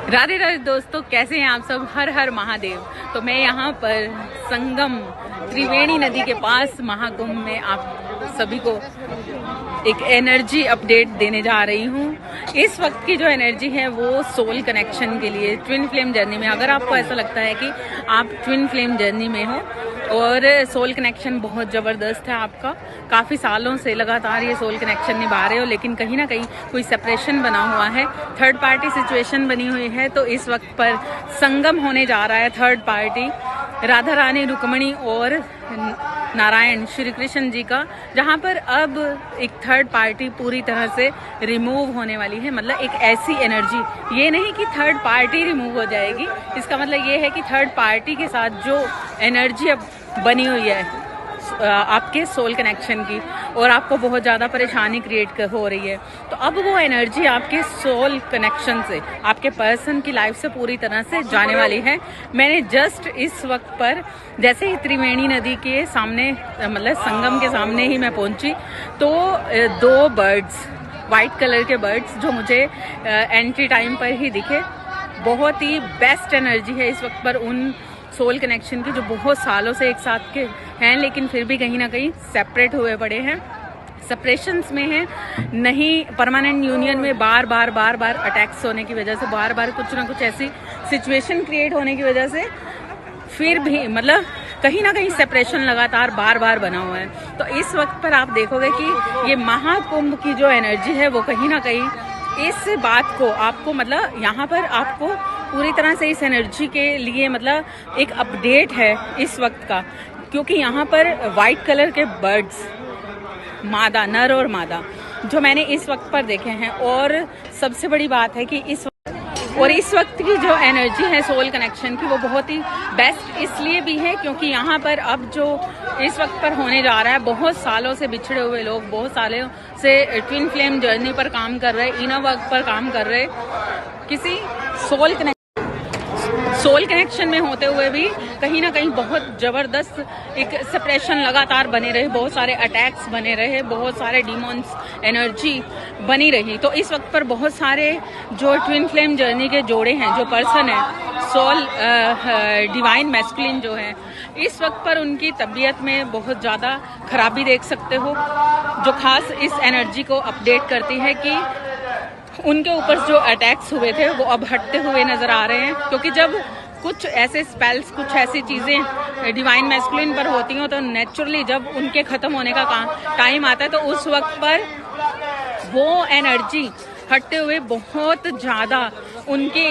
राधे राधे दोस्तों, कैसे हैं आप सब। हर हर महादेव। तो मैं यहाँ पर संगम त्रिवेणी नदी के पास महाकुंभ में आप सभी को एक एनर्जी अपडेट देने जा रही हूँ। इस वक्त की जो एनर्जी है वो सोल कनेक्शन के लिए, ट्विन फ्लेम जर्नी में। अगर आपको ऐसा लगता है कि आप ट्विन फ्लेम जर्नी में हो और सोल कनेक्शन बहुत ज़बरदस्त है आपका, काफ़ी सालों से लगातार ये सोल कनेक्शन निभा रहे हो, लेकिन कहीं ना कहीं कोई सेपरेशन बना हुआ है, थर्ड पार्टी सिचुएशन बनी हुई है, तो इस वक्त पर संगम होने जा रहा है थर्ड पार्टी राधा रानी रुक्मणी और नारायण श्री कृष्ण जी का, जहाँ पर अब एक थर्ड पार्टी पूरी तरह से रिमूव होने वाली है। मतलब एक ऐसी एनर्जी, ये नहीं कि थर्ड पार्टी रिमूव हो जाएगी, इसका मतलब ये है कि थर्ड पार्टी के साथ जो एनर्जी अब बनी हुई है आपके सोल कनेक्शन की, और आपको बहुत ज़्यादा परेशानी क्रिएट हो रही है, तो अब वो एनर्जी आपके सोल कनेक्शन से, आपके पर्सन की लाइफ से पूरी तरह से जाने वाली है। मैंने जस्ट इस वक्त पर जैसे ही त्रिवेणी नदी के सामने, मतलब संगम के सामने ही मैं पहुंची, तो दो बर्ड्स, वाइट कलर के बर्ड्स जो मुझे एंट्री टाइम पर ही दिखे। बहुत ही बेस्ट एनर्जी है इस वक्त पर उन सोल कनेक्शन की जो बहुत सालों से एक साथ के हैं, लेकिन फिर भी कहीं ना कहीं सेपरेट हुए पड़े हैं, सेपरेशंस में हैं, नहीं परमानेंट यूनियन में बार बार अटैक्स होने की वजह से, बार बार कुछ ना कुछ ऐसी सिचुएशन क्रिएट होने की वजह से फिर भी मतलब कहीं ना कहीं सेपरेशन लगातार बार बना हुआ है। तो इस वक्त पर आप देखोगे कि ये महाकुंभ की जो एनर्जी है वो कहीं ना कहीं इस बात को आपको, मतलब यहाँ पर आपको पूरी तरह से इस एनर्जी के लिए मतलब एक अपडेट है इस वक्त का, क्योंकि यहाँ पर वाइट कलर के बर्ड्स, मादा, नर और मादा, जो मैंने इस वक्त पर देखे हैं। और सबसे बड़ी बात है कि इस वक्त की जो एनर्जी है सोल कनेक्शन की वो बहुत ही बेस्ट इसलिए भी है क्योंकि यहाँ पर अब जो इस वक्त पर होने जा रहा है, बहुत सालों से बिछड़े हुए लोग, बहुत सालों से ट्विन फ्लेम जर्नी पर काम कर रहे, इनर वर्क पर काम कर रहे, किसी सोल कनेक्शन में होते हुए भी कहीं ना कहीं बहुत ज़बरदस्त एक सेपरेशन लगातार बने रहे, बहुत सारे अटैक्स बने रहे, बहुत सारे डीमॉन्स एनर्जी बनी रही। तो इस वक्त पर बहुत सारे जो ट्विन फ्लेम जर्नी के जोड़े हैं, जो पर्सन है सोल डिवाइन मैस्कुलिन जो है, इस वक्त पर उनकी तबीयत में बहुत ज़्यादा खराबी देख सकते हो, जो खास इस एनर्जी को अपडेट करती है कि उनके ऊपर जो अटैक्स हुए थे वो अब हटते हुए नजर आ रहे हैं। क्योंकि जब कुछ ऐसे स्पेल्स, कुछ ऐसी चीज़ें डिवाइन मैस्कुलिन पर होती हैं, तो नेचुरली जब उनके ख़त्म होने का टाइम आता है, तो उस वक्त पर वो एनर्जी हटते हुए बहुत ज़्यादा उनकी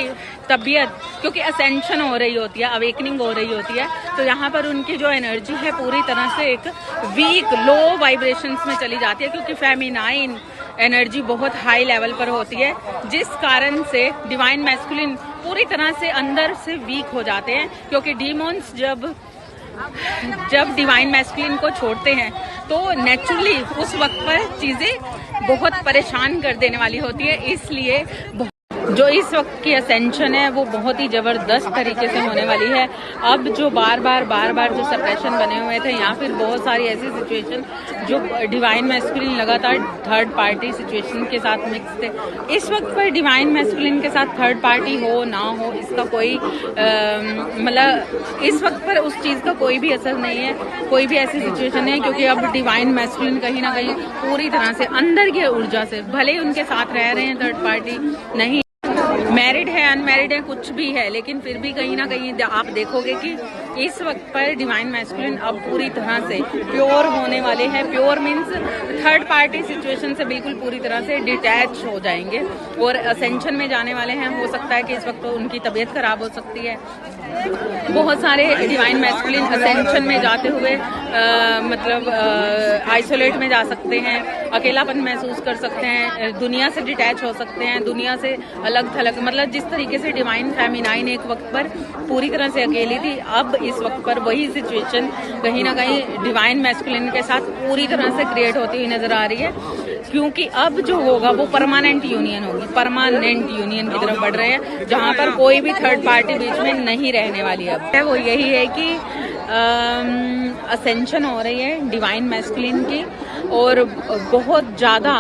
तबीयत, क्योंकि असेंशन हो रही होती है, अवेकनिंग हो रही होती है, तो यहाँ पर उनकी जो एनर्जी है पूरी तरह से एक वीक, लो वाइब्रेशंस में चली जाती है, क्योंकि फेमिनाइन एनर्जी बहुत हाई लेवल पर होती है, जिस कारण से डिवाइन मैस्कुलिन पूरी तरह से अंदर से वीक हो जाते हैं। क्योंकि डीमॉन्स जब डिवाइन मैस्कुलिन को छोड़ते हैं तो नेचुरली उस वक्त पर चीज़ें बहुत परेशान कर देने वाली होती है। इसलिए जो इस वक्त की असेंशन है वो बहुत ही ज़बरदस्त तरीके से होने वाली है। अब जो बार बार जो सेपरेशन बने हुए थे, या फिर बहुत सारी ऐसी सिचुएशन जो डिवाइन मैस्कुलिन लगातार थर्ड पार्टी सिचुएशन के साथ मिक्स थे, इस वक्त पर डिवाइन मैस्कुलिन के साथ थर्ड पार्टी हो ना हो, इसका कोई मतलब इस वक्त पर उस चीज़ का कोई भी असर नहीं है, कोई भी ऐसी सिचुएशन नहीं है, क्योंकि अब डिवाइन मैस्कुलिन कहीं ना कहीं पूरी तरह से अंदर की ऊर्जा से, भले ही उनके साथ रह रहे हैं थर्ड पार्टी, नहीं मैरिड है, अनमैरिड है, कुछ भी है, लेकिन फिर भी कहीं ना कहीं आप देखोगे कि इस वक्त पर डिवाइन मैस्कुलिन अब पूरी तरह से प्योर होने वाले हैं। Pure means third party situation से बिल्कुल पूरी तरह से डिटैच हो जाएंगे और असेंशन में जाने वाले हैं। हो सकता है कि इस वक्त तो उनकी तबीयत खराब हो सकती है। बहुत सारे डिवाइन मैस्कुलिन असेंशन में जाते हुए मतलब आइसोलेट में जा सकते हैं, अकेलापन महसूस कर सकते हैं, दुनिया से डिटैच हो सकते हैं, दुनिया से अलग थलग, मतलब जिस तरीके से डिवाइन फेमिनाइन एक वक्त पर पूरी तरह से अकेली थी, अब इस वक्त पर वही सिचुएशन कहीं ना कहीं डिवाइन मैस्कुलिन के साथ पूरी तरह से क्रिएट होती हुई नजर आ रही है। क्योंकि अब जो होगा वो परमानेंट यूनियन होगी, परमानेंट यूनियन की तरफ बढ़ रहे हैं, जहाँ पर कोई भी थर्ड पार्टी बीच में नहीं रहने वाली। अब वो यही है कि असेंशन हो रही है डिवाइन मैस्कुलिन की, और बहुत ज़्यादा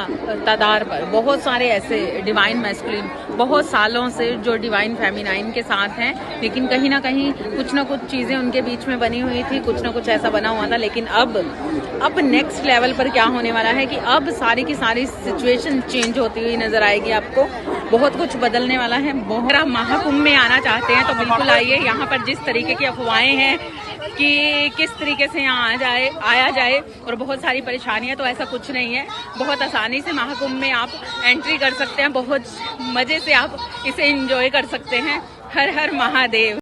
तादाद पर बहुत सारे ऐसे डिवाइन मैस्कुलिन बहुत सालों से जो डिवाइन फेमिनाइन के साथ हैं, लेकिन कहीं ना कहीं कुछ ना कुछ चीज़ें उनके बीच में बनी हुई थी, कुछ ना कुछ ऐसा बना हुआ था। लेकिन अब नेक्स्ट लेवल पर क्या होने वाला है कि अब सारी की सारी सिचुएशन चेंज होती हुई नजर आएगी आपको, बहुत कुछ बदलने वाला है। बहुत महाकुंभ में आना चाहते हैं तो बिल्कुल आइए। यहाँ पर जिस तरीके की अफवाहें हैं कि किस तरीके से यहाँ आया जाए और बहुत सारी परेशानियां, तो ऐसा कुछ नहीं है। बहुत आसानी से महाकुंभ में आप एंट्री कर सकते हैं, बहुत मज़े से आप इसे एंजॉय कर सकते हैं। हर हर महादेव।